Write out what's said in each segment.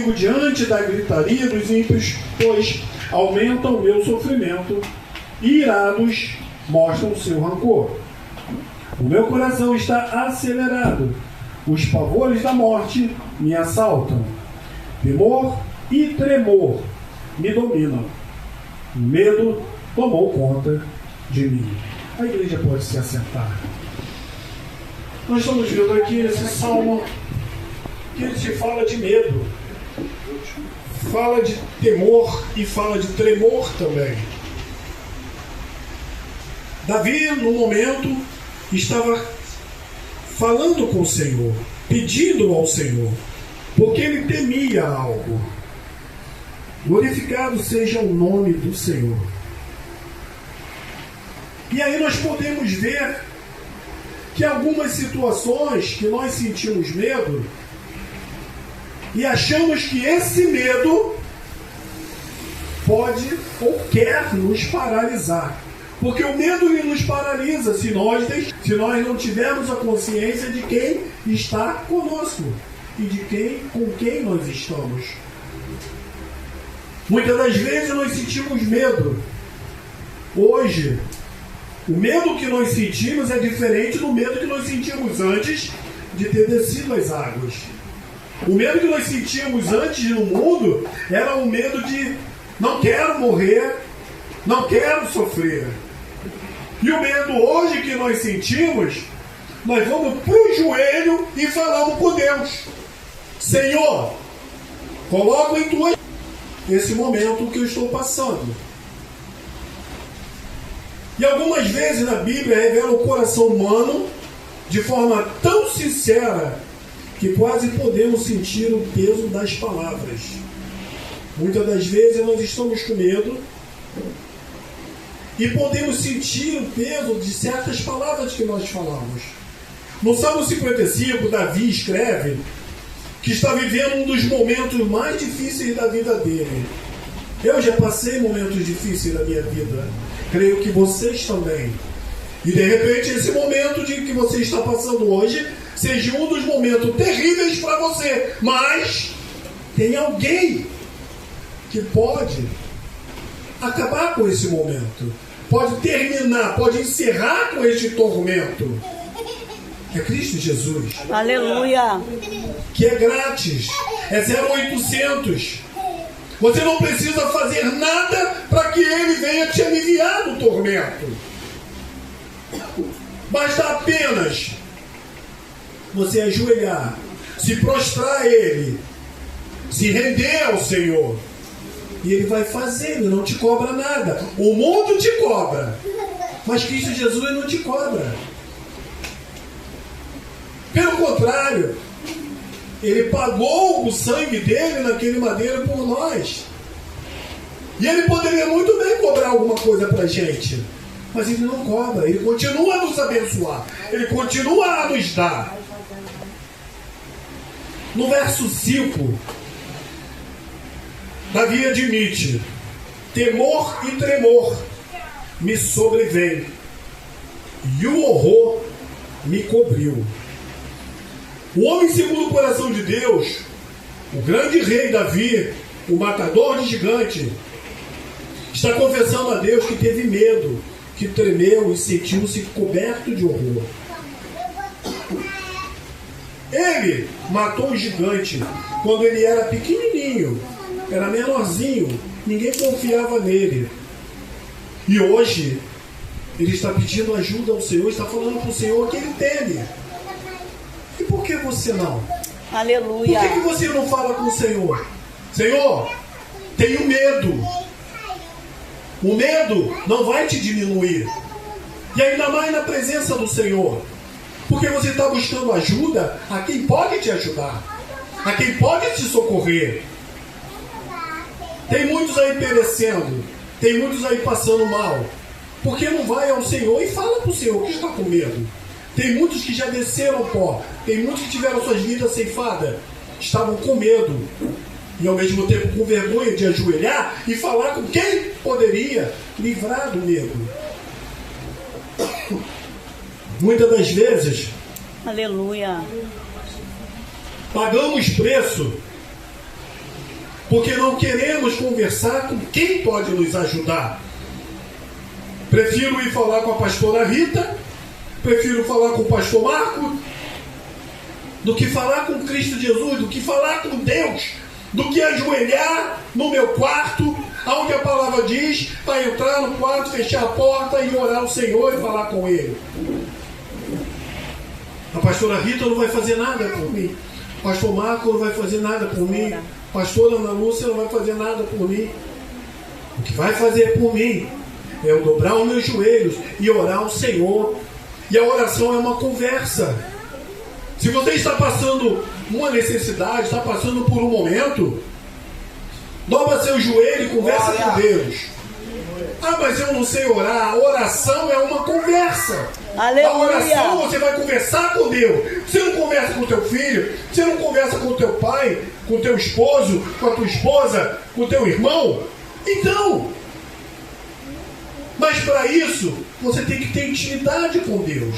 fico diante da gritaria dos ímpios, pois aumentam o meu sofrimento e irados mostram o seu rancor. O meu coração está acelerado, os pavores da morte me assaltam. Temor e tremor me dominam. O medo tomou conta de mim. A igreja pode se assentar. Nós estamos vendo aqui esse salmo que ele se fala de medo, fala de temor e fala de tremor também. Davi, no momento, estava falando com o Senhor, pedindo ao Senhor, porque ele temia algo. Glorificado seja o nome do Senhor. E aí nós podemos ver que algumas situações que nós sentimos medo e achamos que esse medo pode ou quer nos paralisar. Porque o medo ele nos paralisa se nós não tivermos a consciência de quem está conosco e de com quem nós estamos. Muitas das vezes nós sentimos medo. Hoje, o medo que nós sentimos é diferente do medo que nós sentimos antes de ter descido as águas. O medo que nós sentíamos antes no mundo era o medo de não quero morrer, não quero sofrer. E o medo hoje que nós sentimos, nós vamos para o joelho e falamos com Deus: Senhor, coloca em tua esse momento que eu estou passando. E algumas vezes na Bíblia revela o coração humano de forma tão sincera que quase podemos sentir o peso das palavras. Muitas das vezes nós estamos com medo e podemos sentir o peso de certas palavras que nós falamos. No Salmo 55, Davi escreve que está vivendo um dos momentos mais difíceis da vida dele. Eu já passei momentos difíceis na minha vida. Creio que vocês também. E de repente esse momento que você está passando hoje seja um dos momentos terríveis para você. Mas tem alguém que pode acabar com esse momento. Pode terminar, pode encerrar com este tormento. É Cristo Jesus. Aleluia. Que é grátis. É 0800. Você não precisa fazer nada para que Ele venha te aliviar do tormento. Basta apenas você ajoelhar, se prostrar a Ele, se render ao Senhor. E Ele vai fazer, Ele não te cobra nada. O mundo te cobra, mas Cristo Jesus não te cobra. Pelo contrário, Ele pagou o sangue dele naquele madeiro por nós. E Ele poderia muito bem cobrar alguma coisa para a gente, mas Ele não cobra. Ele continua a nos abençoar, Ele continua a nos dar. No verso 5, Davi admite: temor e tremor me sobrevém, e o horror me cobriu. O homem segundo o coração de Deus, o grande rei Davi, o matador de gigante, está confessando a Deus que teve medo, que tremeu e sentiu-se coberto de horror. Ele matou um gigante quando ele era pequenininho, era menorzinho, ninguém confiava nele. E hoje ele está pedindo ajuda ao Senhor, está falando para o Senhor que ele teme. E por que você não? Aleluia. Por que você não fala com o Senhor? Senhor, tenho medo. O medo não vai te diminuir. E ainda mais na presença do Senhor. Porque você está buscando ajuda a quem pode te ajudar, a quem pode te socorrer. Tem muitos aí perecendo, tem muitos aí passando mal. Por que não vai ao Senhor e fala para o Senhor que está com medo? Tem muitos que já desceram ao pó, tem muitos que tiveram suas vidas ceifadas, estavam com medo e ao mesmo tempo com vergonha de ajoelhar e falar com quem poderia livrar do medo. Muitas das vezes, aleluia, pagamos preço porque não queremos conversar com quem pode nos ajudar. Prefiro ir falar com a pastora Rita, prefiro falar com o pastor Marco, do que falar com Cristo Jesus, do que falar com Deus, do que ajoelhar no meu quarto, onde a palavra diz, para entrar no quarto, fechar a porta e orar ao Senhor e falar com Ele. A pastora Rita não vai fazer nada por mim. O pastor Marco não vai fazer nada por mim. A pastora Ana Lúcia não vai fazer nada por mim. O que vai fazer por mim é eu dobrar os meus joelhos e orar ao Senhor. E a oração é uma conversa. Se você está passando uma necessidade, está passando por um momento, dobra seu joelho e conversa com Deus. Ah, mas eu não sei orar. A oração é uma conversa. Aleluia. A oração você vai conversar com Deus. Você não conversa com o teu filho, você não conversa com o teu pai, com o teu esposo, com a tua esposa, com o teu irmão. Então, mas para isso, você tem que ter intimidade com Deus.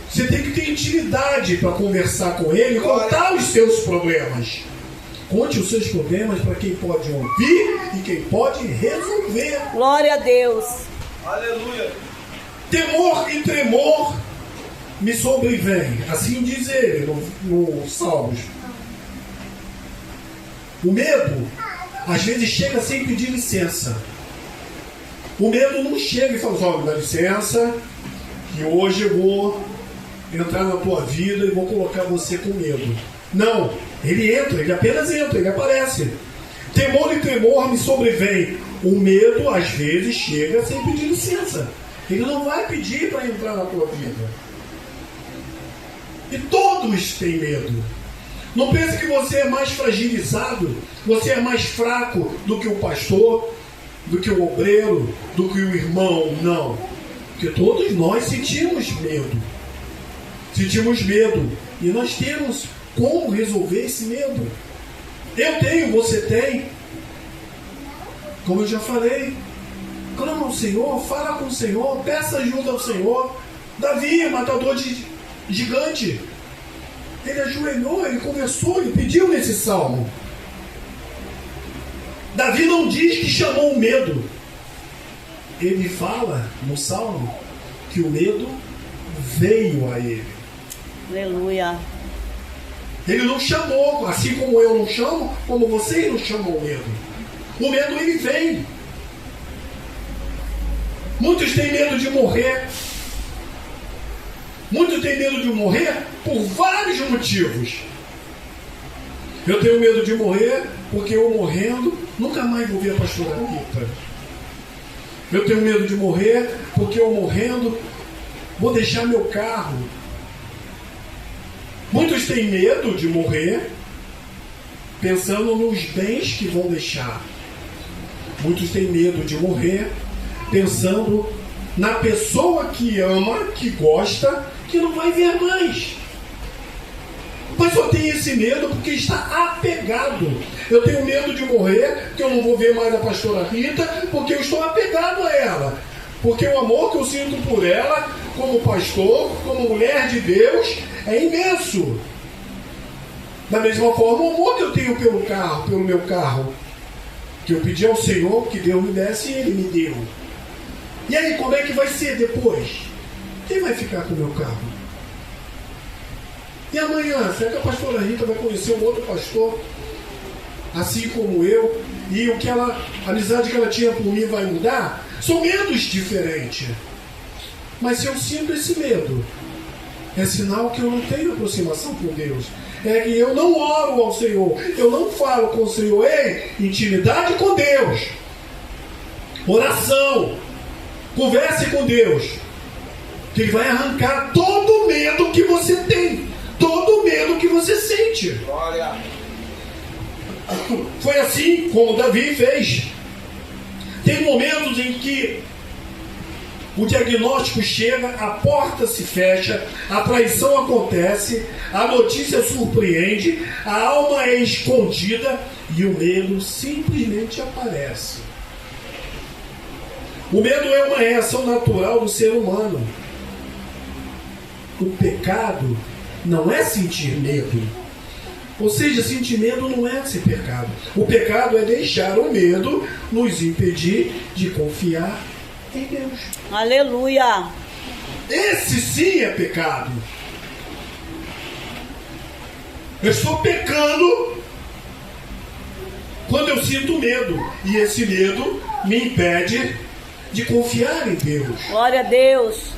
Você tem que ter intimidade para conversar com Ele e contar os seus problemas. Conte os seus problemas para quem pode ouvir e quem pode resolver. Glória a Deus. Aleluia. Temor e tremor me sobrevém. Assim diz ele no Salmos. O medo, às vezes, chega sem pedir licença. O medo não chega e fala, olha, dá licença, que hoje eu vou entrar na tua vida e vou colocar você com medo. Não, ele entra, ele apenas entra, ele aparece. Temor e tremor me sobrevém. O medo, às vezes, chega sem pedir licença. Ele não vai pedir para entrar na tua vida. E todos têm medo. Não pense que você é mais fragilizado, você é mais fraco do que o pastor, do que o obreiro, do que o irmão. Não. Porque todos nós sentimos medo. Sentimos medo. E nós temos como resolver esse medo. Eu tenho, você tem. Como eu já falei, clama ao Senhor, fala com o Senhor, peça ajuda ao Senhor. Davi, matador de gigante, ele ajoelhou, ele conversou, ele pediu nesse salmo. Davi não diz que chamou o medo. Ele fala no salmo que o medo veio a ele. Aleluia. Ele não chamou, assim como eu não chamo, como vocês não chamam o medo. O medo, ele vem. Muitos têm medo de morrer. Muitos têm medo de morrer por vários motivos. Eu tenho medo de morrer porque eu morrendo nunca mais vou ver a pastora Rita. Eu tenho medo de morrer porque eu morrendo vou deixar meu carro. Muitos têm medo de morrer pensando nos bens que vão deixar. Muitos têm medo de morrer pensando na pessoa que ama, que gosta, que não vai ver mais. Mas só tem esse medo porque está apegado. Eu tenho medo de morrer porque eu não vou ver mais a pastora Rita, porque eu estou apegado a ela. Porque o amor que eu sinto por ela, como pastor, como mulher de Deus, é imenso. Da mesma forma, o amor que eu tenho pelo carro, pelo meu carro, que eu pedi ao Senhor que Deus me desse e Ele me deu. E aí, como é que vai ser depois? Quem vai ficar com o meu carro? E amanhã, será que a pastora Rita vai conhecer um outro pastor, assim como eu, e a amizade que ela tinha por mim vai mudar? São medos diferentes. Mas se eu sinto esse medo, é sinal que eu não tenho aproximação com Deus. É que eu não oro ao Senhor, eu não falo com o Senhor. Ei, intimidade com Deus, oração, converse com Deus, que Ele vai arrancar todo o medo que você tem, todo o medo que você sente. Glória. Foi assim como Davi fez. Tem momentos em que o diagnóstico chega, a porta se fecha, a traição acontece, a notícia surpreende, a alma é escondida e o medo simplesmente aparece. O medo é uma reação natural do ser humano. O pecado não é sentir medo. Ou seja, sentir medo não é ser pecado. O pecado é deixar o medo nos impedir de confiar em Deus. Aleluia. Esse sim é pecado. Eu estou pecando quando eu sinto medo. E esse medo me impede de confiar em Deus. Glória a Deus.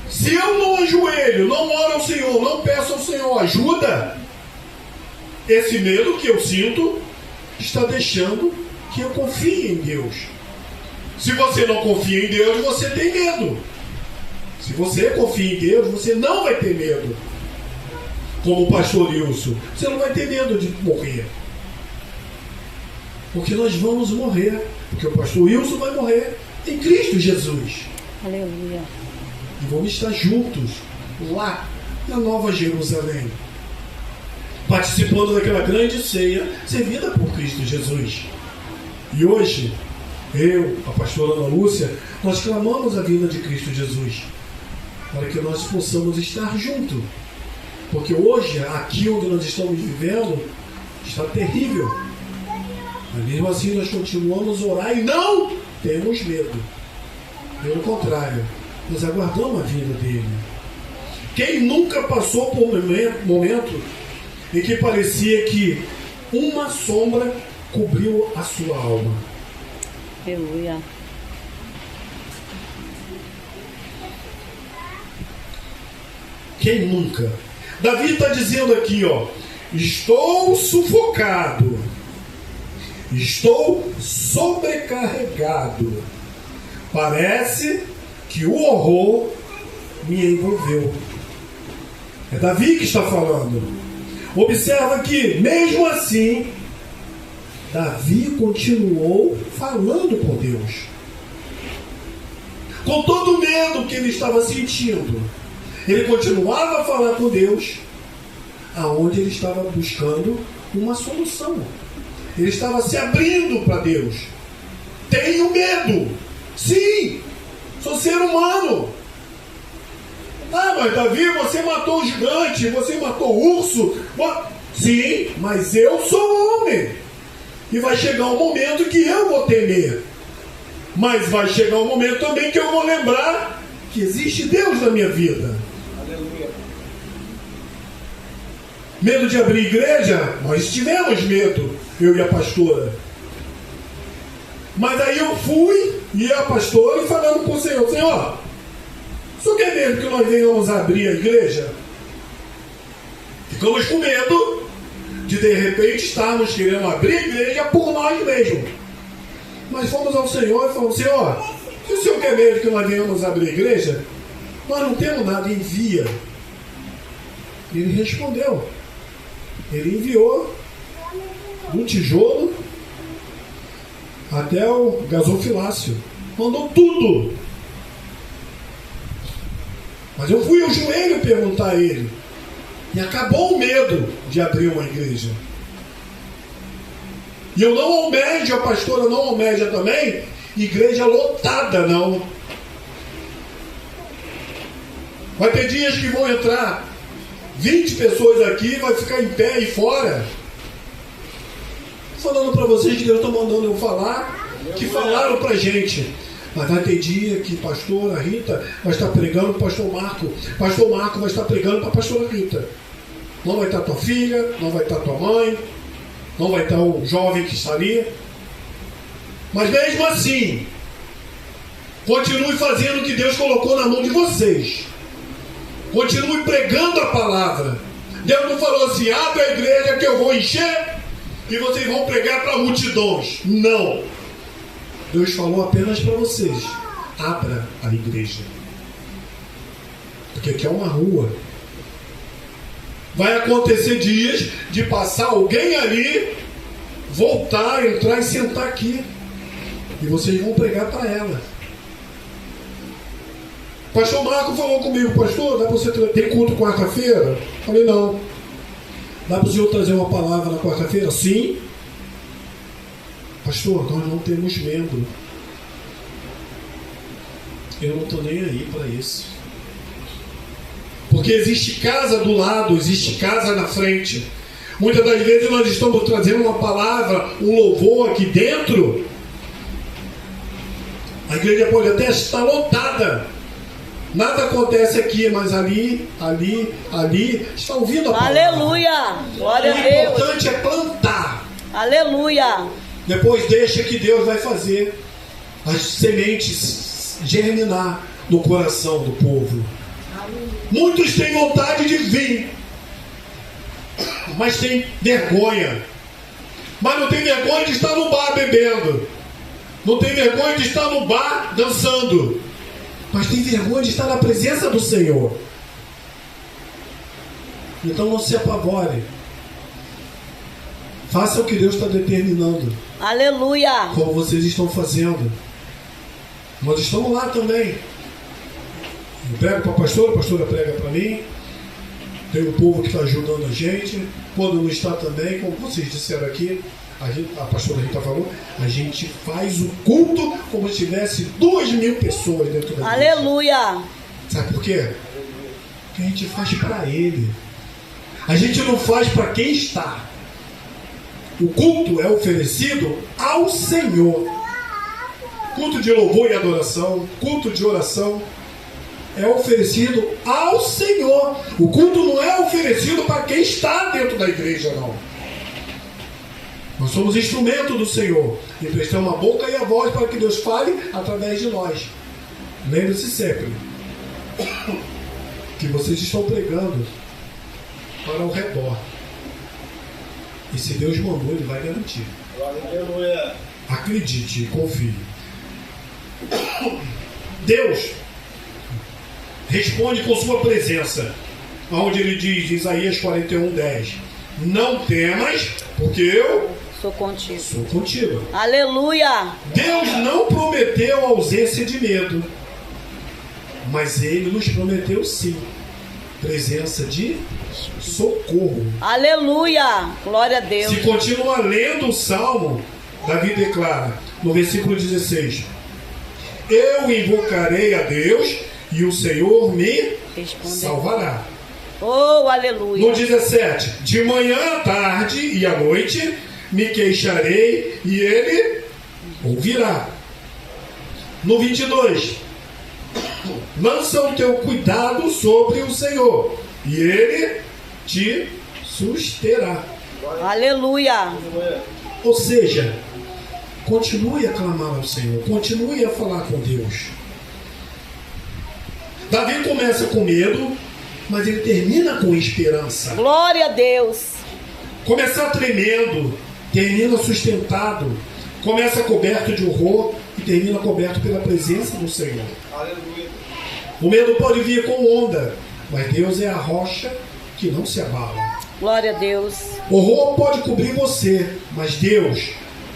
Se eu não ajoelho, não oro ao Senhor, não peço ao Senhor ajuda, esse medo que eu sinto está deixando que eu confie em Deus. Se você não confia em Deus, você tem medo. Se você confia em Deus, você não vai ter medo. Como o pastor Wilson, você não vai ter medo de morrer. Porque nós vamos morrer. Porque o pastor Wilson vai morrer em Cristo Jesus. Aleluia. E vamos estar juntos lá na Nova Jerusalém, participando daquela grande ceia servida por Cristo Jesus. E hoje, eu, a pastora Ana Lúcia, nós clamamos a vinda de Cristo Jesus para que nós possamos estar juntos. Porque hoje, aqui onde nós estamos vivendo, está terrível. Mas mesmo assim nós continuamos a orar e não temos medo. Pelo contrário, nós aguardamos a vinda dele. Quem nunca passou por um momento em que parecia que uma sombra cobriu a sua alma? Aleluia. Quem nunca? Davi está dizendo aqui, ó, estou sufocado, estou sobrecarregado, parece que o horror me envolveu. É Davi que está falando. Observa que, mesmo assim, Davi continuou falando com Deus. Com todo o medo que ele estava sentindo, ele continuava a falar com Deus, aonde ele estava buscando uma solução. Ele estava se abrindo para Deus. Tenho medo. Sim, sou ser humano. Ah, mas Davi, você matou o gigante, você matou o urso. Sim, mas eu sou homem. E vai chegar um momento que eu vou temer. Mas vai chegar um momento também que eu vou lembrar que existe Deus na minha vida. Aleluia. Medo de abrir igreja? Nós tivemos medo, eu e a pastora. Mas aí eu fui, e a pastora, falando com o Senhor: Senhor, o senhor quer mesmo que nós venhamos abrir a igreja? Ficamos com medo de repente estarmos querendo abrir a igreja por nós mesmos. Mas fomos ao Senhor e falamos: Senhor, se o senhor quer mesmo que nós venhamos abrir a igreja, nós não temos nada, envia. Ele respondeu. Ele enviou um tijolo até o gasofilácio. Mandou tudo. Mas eu fui ao joelho perguntar a ele. E acabou o medo de abrir uma igreja. E eu não almejo, a pastora não almeja também, igreja lotada, não. Vai ter dias que vão entrar 20 pessoas aqui, vai ficar em pé e fora. Falando para vocês que Deus está mandando eu falar, que falaram para a gente. Mas vai ter dia que pastora Rita vai estar pregando para o pastor Marco vai estar pregando para a pastora Rita. Não vai estar tua filha, não vai estar tua mãe, não vai estar o jovem que está ali. Mas mesmo assim, continue fazendo o que Deus colocou na mão de vocês. Continue pregando a palavra. Deus não falou assim: abre a igreja que eu vou encher e vocês vão pregar para multidões. Não. Deus falou apenas para vocês: abra a igreja. Porque aqui é uma rua. Vai acontecer dias de passar alguém ali, voltar, entrar e sentar aqui. E vocês vão pregar para ela. Pastor Marco falou comigo: pastor, dá para você ter culto quarta-feira? Falei: não. Dá para o senhor trazer uma palavra na quarta-feira? Sim. Pastor, nós não temos membro. Eu não estou nem aí para isso. Porque existe casa do lado, existe casa na frente. Muitas das vezes nós estamos trazendo uma palavra, um louvor aqui dentro. A igreja pode até estar lotada. Nada acontece aqui, mas ali, está ouvindo a palavra. Aleluia. Glória a O Deus. importante é plantar. Aleluia. Depois deixa que Deus vai fazer as sementes germinar no coração do povo. Muitos têm vontade de vir, mas tem vergonha. Mas não tem vergonha de estar no bar bebendo. Não tem vergonha de estar no bar dançando. Mas tem vergonha de estar na presença do Senhor. Então não se apavore. Faça o que Deus está determinando. Aleluia. Como vocês estão fazendo. Nós estamos lá também. Eu prego para a pastora prega para mim. Tem o povo que está ajudando a gente. Quando não está também, como vocês disseram aqui, a pastora Rita falou, a gente faz o culto como se tivesse 2.000 pessoas dentro da igreja. Aleluia. Sabe por quê? Porque a gente faz para Ele. A gente não faz para quem está. O culto é oferecido ao Senhor. Culto de louvor e adoração, culto de oração é oferecido ao Senhor. O culto não é oferecido para quem está dentro da igreja, não. Nós somos instrumento do Senhor. Emprestamos a boca e a voz para que Deus fale através de nós. Lembre-se sempre que vocês estão pregando para o redor. E se Deus mandou, Ele vai garantir. Acredite e confie. Deus responde com sua presença, onde Ele diz, Isaías 41:10, não temas, porque eu Sou contigo. sou contigo. Aleluia. Deus não prometeu ausência de medo, mas Ele nos prometeu sim presença de socorro. Aleluia. Glória a Deus. Se continua lendo o Salmo, Davi declara, no versículo 16, eu invocarei a Deus e o Senhor me salvará. Oh, aleluia. No 17, de manhã à tarde e à noite me queixarei e Ele ouvirá. No 22, lança o teu cuidado sobre o Senhor e Ele te susterá. Aleluia. Ou seja, continue a clamar ao Senhor, continue a falar com Deus. Davi começa com medo, mas ele termina com esperança. Glória a Deus. Começa tremendo, termina sustentado. Começa coberto de horror e termina coberto pela presença do Senhor. Aleluia. O medo pode vir com onda, mas Deus é a rocha que não se abala. Glória a Deus. Horror pode cobrir você, mas Deus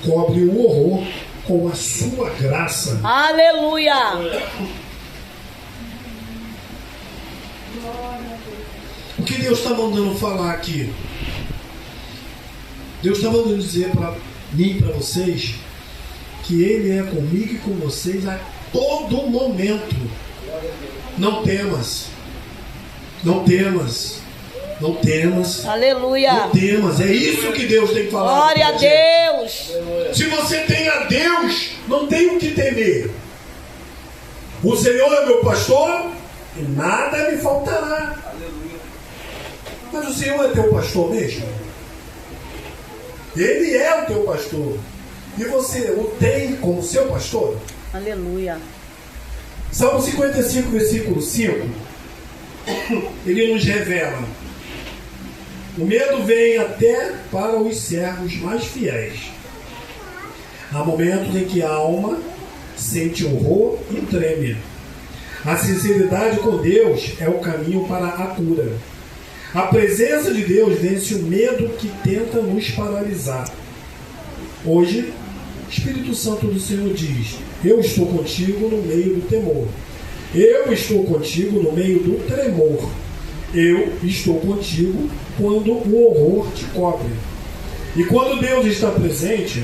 cobre o horror com a sua graça. Aleluia. O que Deus está mandando falar aqui? Deus está mandando dizer para mim e para vocês que Ele é comigo e com vocês a todo momento. Não temas. Não temas. Não temas. Aleluia. Não temas. É isso que Deus tem falado. Glória a pra gente. Deus. Se você tem a Deus, não tem o que temer. O Senhor é meu pastor e nada me faltará. Mas o Senhor é teu pastor mesmo? Ele é o teu pastor. E você o tem como seu pastor? Aleluia. Salmo 55, versículo 5, ele nos revela: o medo vem até para os servos mais fiéis. Há momentos em que a alma sente horror e treme. A sinceridade com Deus é o caminho para a cura. A presença de Deus vence o medo que tenta nos paralisar. Hoje, o Espírito Santo do Senhor diz: eu estou contigo no meio do temor. Eu estou contigo no meio do tremor. Eu estou contigo quando o horror te cobre. E quando Deus está presente,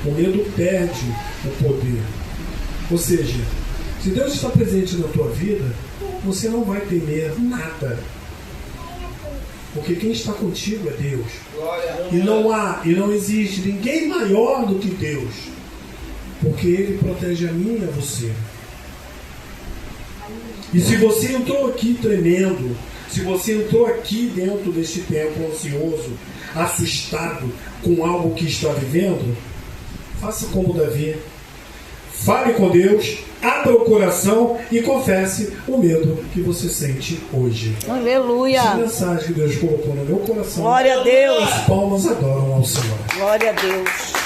o medo perde o poder. Ou seja, se Deus está presente na tua vida, você não vai temer nada. Porque quem está contigo é Deus. E não existe ninguém maior do que Deus. Porque Ele protege a mim e a você. E se você entrou aqui tremendo, se você entrou aqui dentro deste tempo ansioso, assustado com algo que está vivendo, faça como Davi. Fale com Deus, abra o coração e confesse o medo que você sente hoje. Aleluia. Essa mensagem que Deus colocou no meu coração. Glória a Deus. As palmas adoram ao Senhor. Glória a Deus.